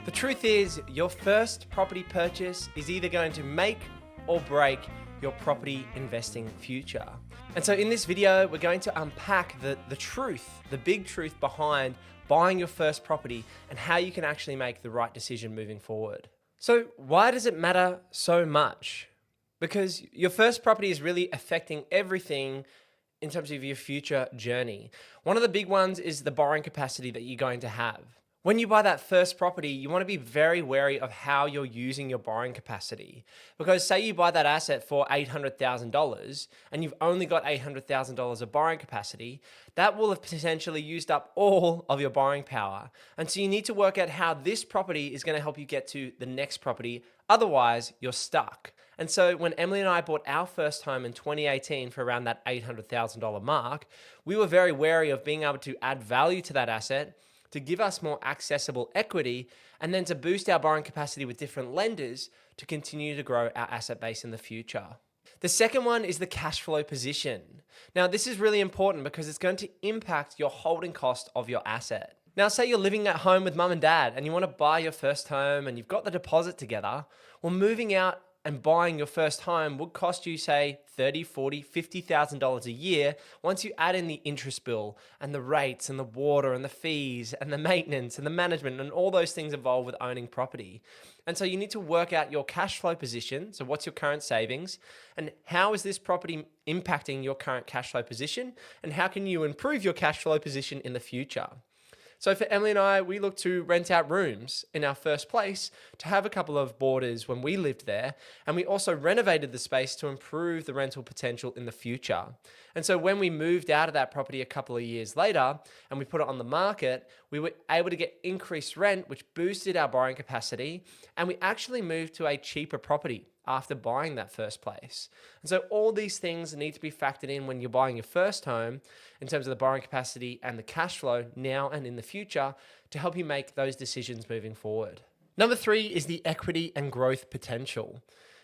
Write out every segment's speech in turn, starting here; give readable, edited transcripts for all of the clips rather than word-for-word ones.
The truth is, your first property purchase is either going to make or break your property investing future. And so in this video, we're going to unpack the truth, the big truth behind buying your first property and how you can actually make the right decision moving forward. So why does it matter so much? Because your first property is really affecting everything in terms of your future journey. One of the big ones is the borrowing capacity that you're going to have. When you buy that first property, you want to be very wary of how you're using your borrowing capacity. Because say you buy that asset for $800,000 and you've only got $800,000 of borrowing capacity, that will have potentially used up all of your borrowing power. And so you need to work out how this property is going to help you get to the next property. Otherwise, you're stuck. And so when Emily and I bought our first home in 2018 for around that $800,000 mark, we were very wary of being able to add value to that asset, to give us more accessible equity, and then to boost our borrowing capacity with different lenders to continue to grow our asset base in the future. The second one is the cash flow position. Now, this is really important because it's going to impact your holding cost of your asset. Now, say you're living at home with mum and dad and you want to buy your first home and you've got the deposit together. Well, moving out and buying your first home would cost you, say, $30,000, $40,000, $50,000 a year once you add in the interest bill and the rates and the water and the fees and the maintenance and the management and all those things involved with owning property. And so you need to work out your cash flow position. So what's your current savings and how is this property impacting your current cash flow position, and how can you improve your cash flow position in the future? So for Emily and I, we looked to rent out rooms in our first place to have a couple of boarders when we lived there. And we also renovated the space to improve the rental potential in the future. And so when we moved out of that property a couple of years later and we put it on the market, we were able to get increased rent, which boosted our borrowing capacity. And we actually moved to a cheaper property after buying that first place. And so all these things need to be factored in when you're buying your first home in terms of the borrowing capacity and the cash flow now and in the future to help you make those decisions moving forward. Number 3 is the equity and growth potential.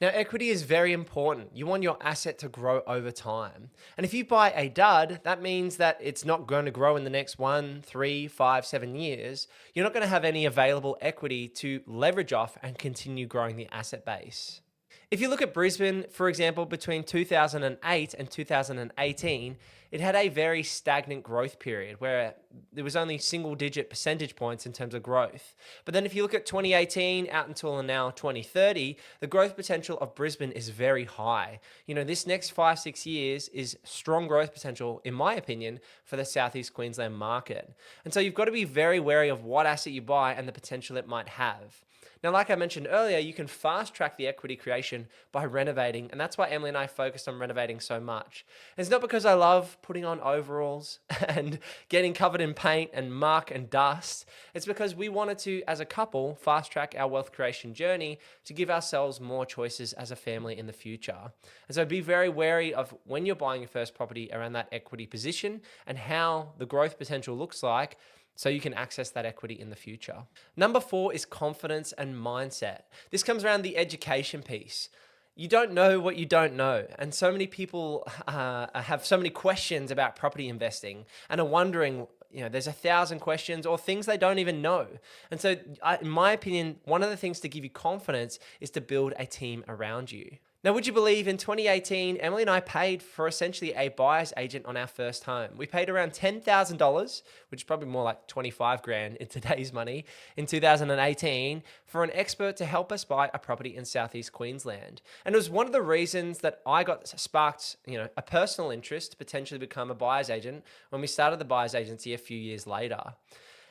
Now, equity is very important. You want your asset to grow over time. And if you buy a dud, that means that it's not going to grow in the next 1, 3, 5, 7 years. You're not going to have any available equity to leverage off and continue growing the asset base. If you look at Brisbane, for example, between 2008 and 2018, it had a very stagnant growth period where there was only single-digit percentage points in terms of growth. But then if you look at 2018 out until now 2030, the growth potential of Brisbane is very high. You know, this next 5-6 years is strong growth potential, in my opinion, for the Southeast Queensland market. And so you've got to be very wary of what asset you buy and the potential it might have. Now, like I mentioned earlier, you can fast track the equity creation by renovating, and that's why Emily and I focused on renovating so much. It's not because I love putting on overalls and getting covered in paint and muck and dust. It's because we wanted to, as a couple, fast track our wealth creation journey to give ourselves more choices as a family in the future. And so be very wary of when you're buying your first property around that equity position and how the growth potential looks like, so you can access that equity in the future. Number 4 is confidence and mindset. This comes around the education piece. You don't know what you don't know. And so many people have so many questions about property investing and are wondering, you know, there's 1,000 questions or things they don't even know. And so in my opinion, one of the things to give you confidence is to build a team around you. Now, would you believe in 2018, Emily and I paid for essentially a buyer's agent on our first home. We paid around $10,000, which is probably more like 25 grand in today's money, in 2018 for an expert to help us buy a property in Southeast Queensland. And it was one of the reasons that I got sparked, a personal interest to potentially become a buyer's agent when we started the buyer's agency a few years later.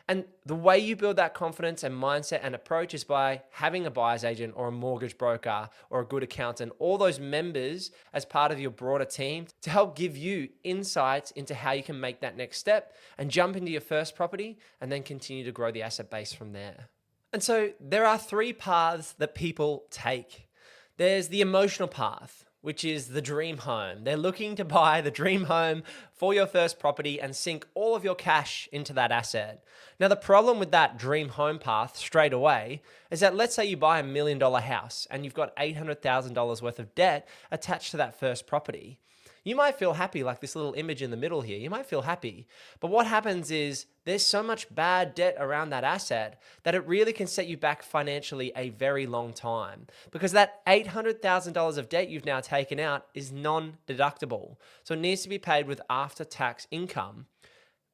And the way you build that confidence and mindset and approach is by having a buyer's agent or a mortgage broker or a good accountant, all those members as part of your broader team to help give you insights into how you can make that next step and jump into your first property and then continue to grow the asset base from there. And so there are 3 paths that people take. There's the emotional path, which is the dream home. They're looking to buy the dream home for your first property and sink all of your cash into that asset. Now, the problem with that dream home path straight away is that let's say you buy $1 million house and you've got $800,000 worth of debt attached to that first property. You might feel happy, like this little image in the middle here. You might feel happy. But what happens is there's so much bad debt around that asset that it really can set you back financially a very long time, because that $800,000 of debt you've now taken out is non-deductible. So it needs to be paid with after-tax income.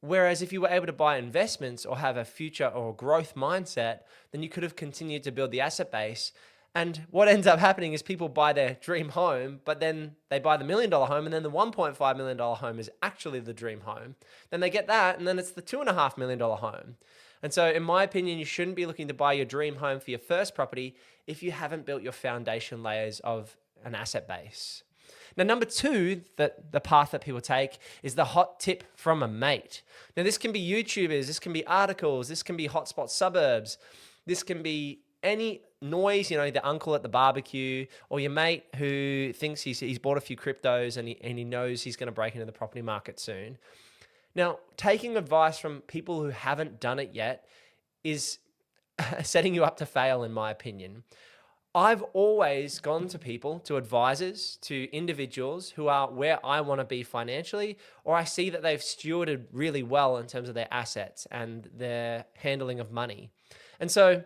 Whereas if you were able to buy investments or have a future or growth mindset, then you could have continued to build the asset base. And what ends up happening is people buy their dream home, but then they buy the $1 million home, and then the $1.5 million home is actually the dream home. Then they get that, and then it's the $2.5 million home. And so in my opinion, you shouldn't be looking to buy your dream home for your first property if you haven't built your foundation layers of an asset base. Now, number two, the path that people take is the hot tip from a mate. Now, this can be YouTubers, this can be articles, this can be hotspot suburbs, this can be any noise, the uncle at the barbecue, or your mate who thinks he's bought a few cryptos and he knows he's going to break into the property market soon. Now, taking advice from people who haven't done it yet is setting you up to fail, in my opinion. I've always gone to people, to advisors, to individuals who are where I want to be financially, or I see that they've stewarded really well in terms of their assets and their handling of money. And so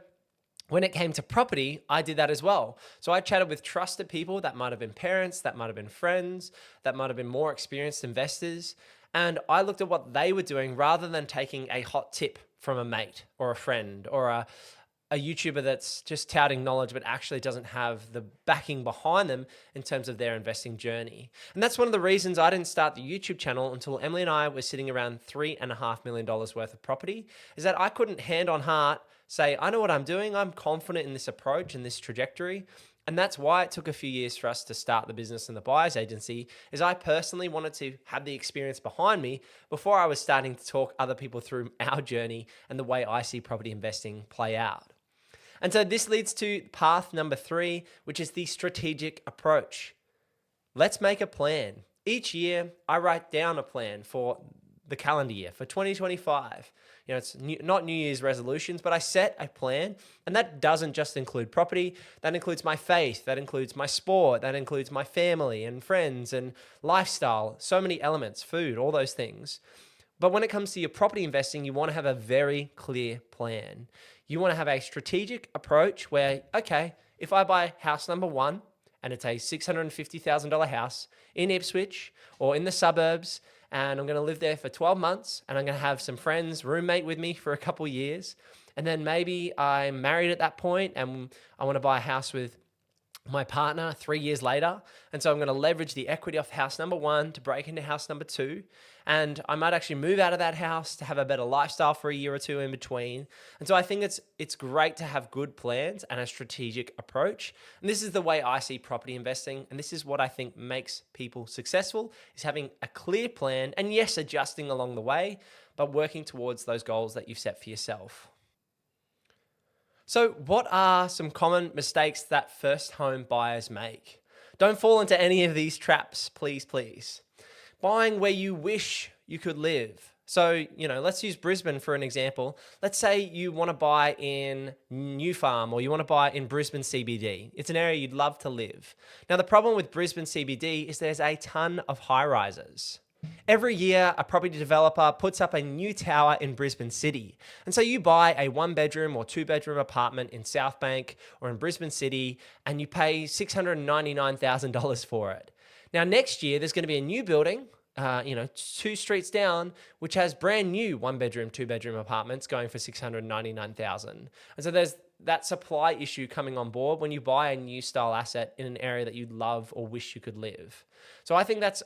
when it came to property, I did that as well. So I chatted with trusted people that might have been parents, that might have been friends, that might have been more experienced investors. And I looked at what they were doing rather than taking a hot tip from a mate or a friend or a YouTuber that's just touting knowledge but actually doesn't have the backing behind them in terms of their investing journey. And that's one of the reasons I didn't start the YouTube channel until Emily and I were sitting around $3.5 million worth of property, is that I couldn't hand on heart say, I know what I'm doing, I'm confident in this approach and this trajectory. And that's why it took a few years for us to start the business and the buyer's agency, is I personally wanted to have the experience behind me before I was starting to talk other people through our journey and the way I see property investing play out. And so this leads to path number 3, which is the strategic approach. Let's make a plan. Each year, I write down a plan for the calendar year, for 2025. It's not New Year's resolutions, but I set a plan, and that doesn't just include property. That includes my faith, that includes my sport, that includes my family and friends and lifestyle, so many elements, food, all those things. But when it comes to your property investing, you want to have a very clear plan. You want to have a strategic approach where, okay, if I buy house number 1 and it's a $650,000 house in Ipswich or in the suburbs, and I'm going to live there for 12 months, and I'm going to have some friends roommate with me for a couple years, and then maybe I'm married at that point and I want to buy a house with my partner 3 years later. And so I'm going to leverage the equity off house number 1 to break into house number 2. And I might actually move out of that house to have a better lifestyle for a year or two in between. And so I think it's great to have good plans and a strategic approach. And this is the way I see property investing. And this is what I think makes people successful, is having a clear plan and, yes, adjusting along the way, but working towards those goals that you've set for yourself. So what are some common mistakes that first home buyers make? Don't fall into any of these traps, please. Buying where you wish you could live. So, let's use Brisbane for an example. Let's say you want to buy in New Farm, or you want to buy in Brisbane CBD. It's an area you'd love to live. Now, the problem with Brisbane CBD is there's a ton of high-rises. Every year, a property developer puts up a new tower in Brisbane City. And so you buy a 1-bedroom or 2-bedroom apartment in South Bank or in Brisbane City, and you pay $699,000 for it. Now, next year, there's going to be a new building, 2 streets down, which has brand new 1-bedroom, 2-bedroom apartments going for $699,000. And so there's that supply issue coming on board when you buy a new style asset in an area that you'd love or wish you could live. So I think that's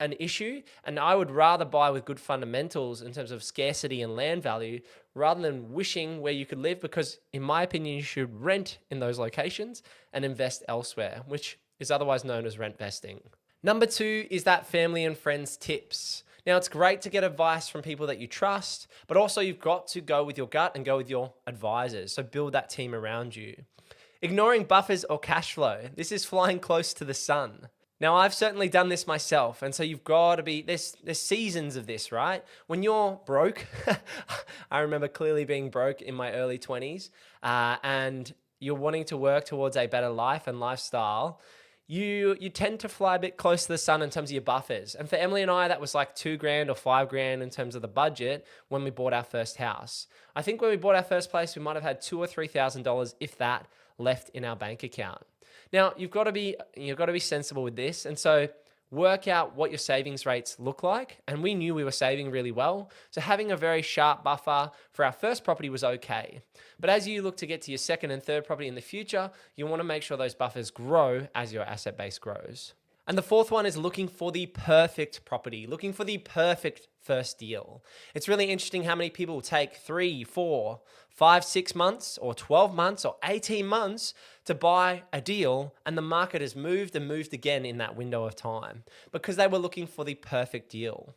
an issue, and I would rather buy with good fundamentals in terms of scarcity and land value rather than wishing where you could live, because in my opinion, you should rent in those locations and invest elsewhere, which is otherwise known as rent vesting. Number 2 is that family and friends tips. Now, it's great to get advice from people that you trust, but also you've got to go with your gut and go with your advisors. So build that team around you. Ignoring buffers or cash flow. This is flying close to the sun. Now, I've certainly done this myself, and so you've got to be, there's seasons of this, right? When you're broke, I remember clearly being broke in my early 20s, and you're wanting to work towards a better life and lifestyle, you tend to fly a bit close to the sun in terms of your buffers. And for Emily and I, that was like $2,000 or $5,000 in terms of the budget when we bought our first house. I think when we bought our first place, we might have had $2,000 or $3,000, if that, left in our bank account. Now, you've got to be sensible with this. And so work out what your savings rates look like. And we knew we were saving really well. So having a very sharp buffer for our first property was okay. But as you look to get to your second and third property in the future, you want to make sure those buffers grow as your asset base grows. And the fourth one is looking for the perfect property, looking for the perfect first deal. It's really interesting how many people take 3, 4, 5, 6 months or 12 months or 18 months to buy a deal, and the market has moved and moved again in that window of time because they were looking for the perfect deal.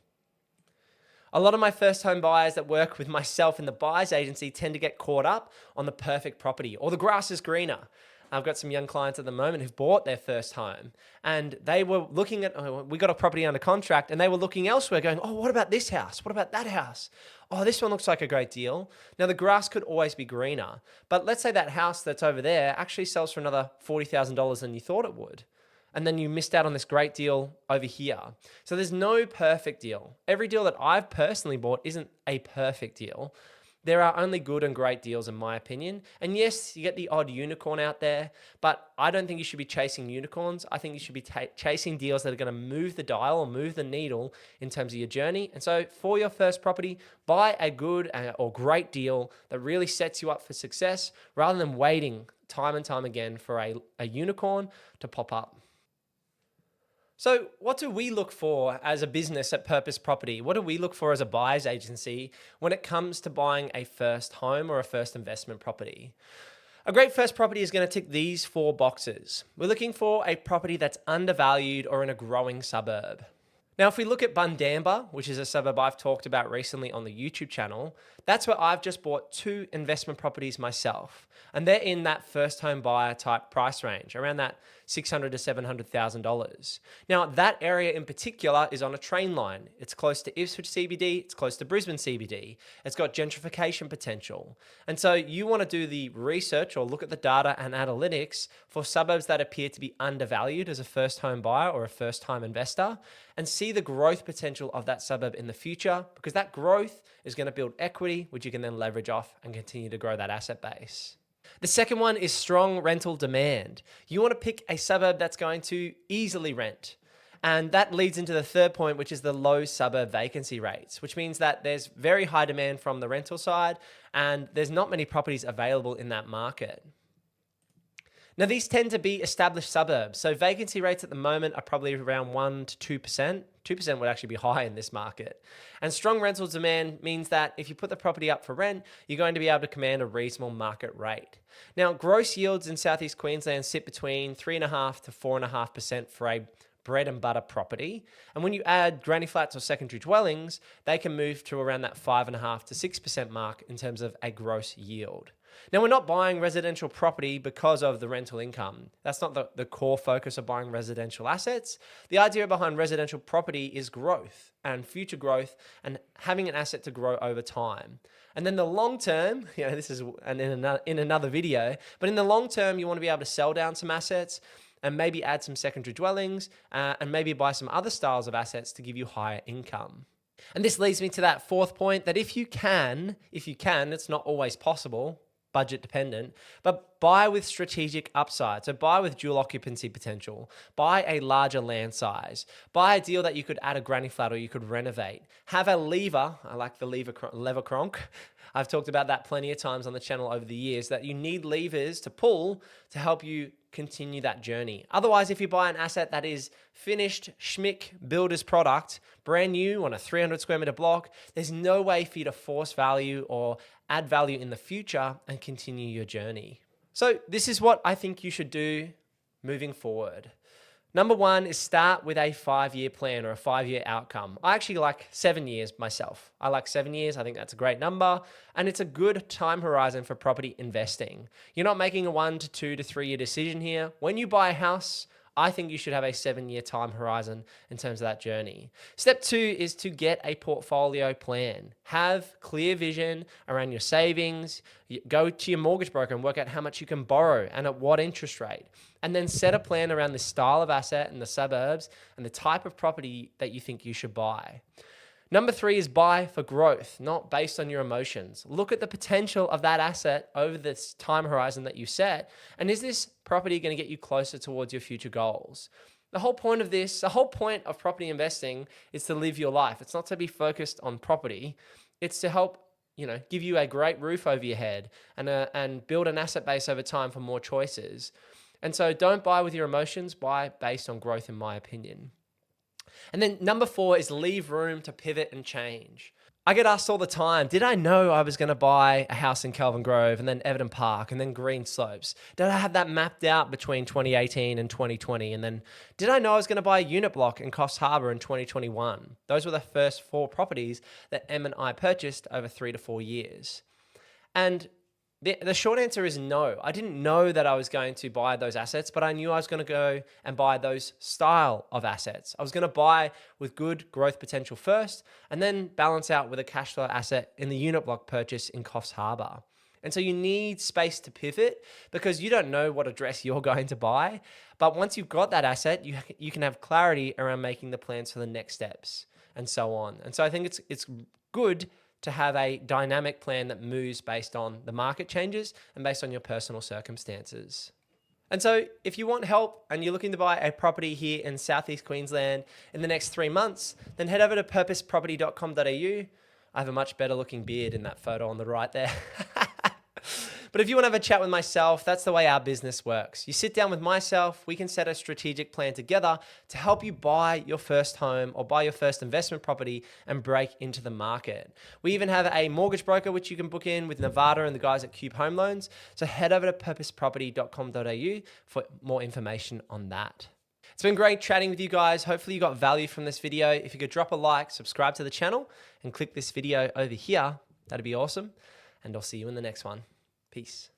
A lot of my first home buyers that work with myself in the buyer's agency tend to get caught up on the perfect property or the grass is greener. I've got some young clients at the moment who've bought their first home, and they were looking at, we got a property under contract, and they were looking elsewhere going, oh, what about this house? What about that house? Oh, this one looks like a great deal. Now, the grass could always be greener, but let's say that house that's over there actually sells for another $40,000 than you thought it would. And then you missed out on this great deal over here. So there's no perfect deal. Every deal that I've personally bought isn't a perfect deal. There are only good and great deals in my opinion. And yes, you get the odd unicorn out there, but I don't think you should be chasing unicorns. I think you should be chasing deals that are going to move the dial or move the needle in terms of your journey. And so for your first property, buy a good or great deal that really sets you up for success rather than waiting time and time again for a unicorn to pop up. So what do we look for as a business at Purpose Property? What do we look for as a buyer's agency when it comes to buying a first home or a first investment property? A great first property is going to tick these 4 boxes. We're looking for a property that's undervalued or in a growing suburb. Now, if we look at Bundamba, which is a suburb I've talked about recently on the YouTube channel, that's where I've just bought 2 investment properties myself. And they're in that first home buyer type price range, around that $600,000 to $700,000. Now, that area in particular is on a train line. It's close to Ipswich CBD, it's close to Brisbane CBD. It's got gentrification potential. And so you want to do the research or look at the data and analytics for suburbs that appear to be undervalued as a first home buyer or a first time investor, and see the growth potential of that suburb in the future, because that growth is going to build equity, which you can then leverage off and continue to grow that asset base. The second one is strong rental demand. You want to pick a suburb that's going to easily rent. And that leads into the third point, which is the low suburb vacancy rates, which means that there's very high demand from the rental side and there's not many properties available in that market. Now, these tend to be established suburbs. So vacancy rates at the moment are probably around 1 to 2%. 2% would actually be high in this market. And strong rental demand means that if you put the property up for rent, you're going to be able to command a reasonable market rate. Now, gross yields in Southeast Queensland sit between 3.5% to 4.5% for a bread and butter property. And when you add granny flats or secondary dwellings, they can move to around that 5.5% to 6% mark in terms of a gross yield. Now, we're not buying residential property because of the rental income. That's not the core focus of buying residential assets. The idea behind residential property is growth and future growth and having an asset to grow over time. And then the long term, this is in another video, but in the long term, you want to be able to sell down some assets and maybe add some secondary dwellings and maybe buy some other styles of assets to give you higher income. And this leads me to that fourth point, that if you can, it's not always possible, budget dependent, but buy with strategic upside. So buy with dual occupancy potential, buy a larger land size, buy a deal that you could add a granny flat or you could renovate. Have a lever, I like the lever cronk. I've talked about that plenty of times on the channel over the years, that you need levers to pull to help you continue that journey. Otherwise, if you buy an asset that is finished schmick builder's product, brand new on a 300 square meter block, there's no way for you to force value or add value in the future and continue your journey. So this is what I think you should do moving forward. Number 1 is start with a 5-year plan or a 5-year outcome. I actually like 7 years myself. I like 7 years. I think that's a great number. And it's a good time horizon for property investing. You're not making a 1 to 2 to 3 year decision here. When you buy a house, I think you should have a 7-year time horizon in terms of that journey. Step 2 is to get a portfolio plan. Have clear vision around your savings. Go to your mortgage broker and work out how much you can borrow and at what interest rate. And then set a plan around the style of asset and the suburbs and the type of property that you think you should buy. Number 3 is buy for growth, not based on your emotions. Look at the potential of that asset over this time horizon that you set. And is this property going to get you closer towards your future goals? The whole point of property investing is to live your life. It's not to be focused on property. It's to help, give you a great roof over your head and build an asset base over time for more choices. And so don't buy with your emotions, buy based on growth, in my opinion. And then number 4 is leave room to pivot and change. I get asked all the time, did I know I was going to buy a house in Kelvin Grove and then Everton Park and then Green Slopes? Did I have that mapped out between 2018 and 2020? And then did I know I was going to buy a unit block in Coffs Harbour in 2021? Those were the first 4 properties that Em and I purchased over 3 to 4 years. And the short answer is no. I didn't know that I was going to buy those assets, but I knew I was going to go and buy those style of assets. I was going to buy with good growth potential first, and then balance out with a cash flow asset in the unit block purchase in Coffs Harbour. And so you need space to pivot because you don't know what address you're going to buy. But once you've got that asset, you can have clarity around making the plans for the next steps and so on. And so I think it's good to have a dynamic plan that moves based on the market changes and based on your personal circumstances. And so if you want help and you're looking to buy a property here in Southeast Queensland in the next 3 months, then head over to purposeproperty.com.au. I have a much better looking beard in that photo on the right there. But if you want to have a chat with myself, that's the way our business works. You sit down with myself, we can set a strategic plan together to help you buy your first home or buy your first investment property and break into the market. We even have a mortgage broker which you can book in with Nevada and the guys at Cube Home Loans. So head over to purposeproperty.com.au for more information on that. It's been great chatting with you guys. Hopefully you got value from this video. If you could drop a like, subscribe to the channel, and click this video over here, that'd be awesome. And I'll see you in the next one. Peace.